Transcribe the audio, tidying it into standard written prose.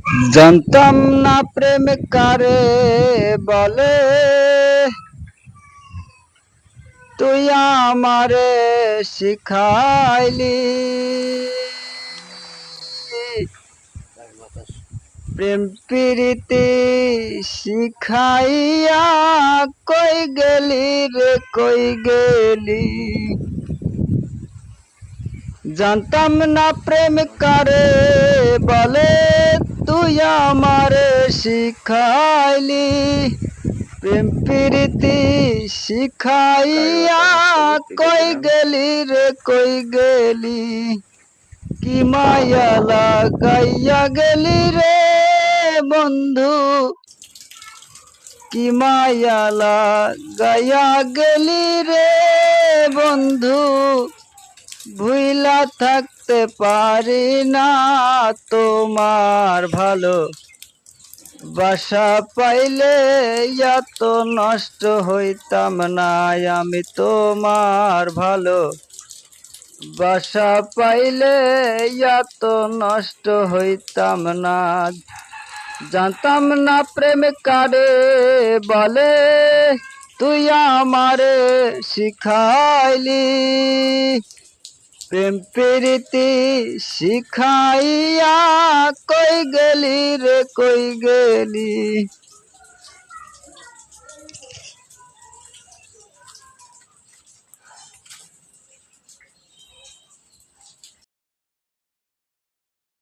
জানতাম না প্রেম কারে বলে, তুই আমারে শিখাইলি। প্রেম প্রীতি শিখাইয়া কই গেলি রে কই গেলি। জানতাম না প্রেম কারে বলে, তুই আমারে শিখাইলি। প্রেম প্রীতি শিখাইয়া কই গেলি রে কই গেলি। কি মায়া লাগাইয়া গেলি রে বন্ধু, কি মায়া লাগাইয়া গেলি রে বন্ধু। ভুইলা থাকতে পারি না তোমার ভালো বাসা পাইলে, এত নষ্ট হইতাম না আমি তোমার ভালো বাসা পাইলে, এত নষ্ট হইতাম না। জানতাম না প্রেম কারে বলে, তুই আমারে শিখাইলি। প্রেম প্রীতি শিখাইয়া কই গেলি রে কই গেলি।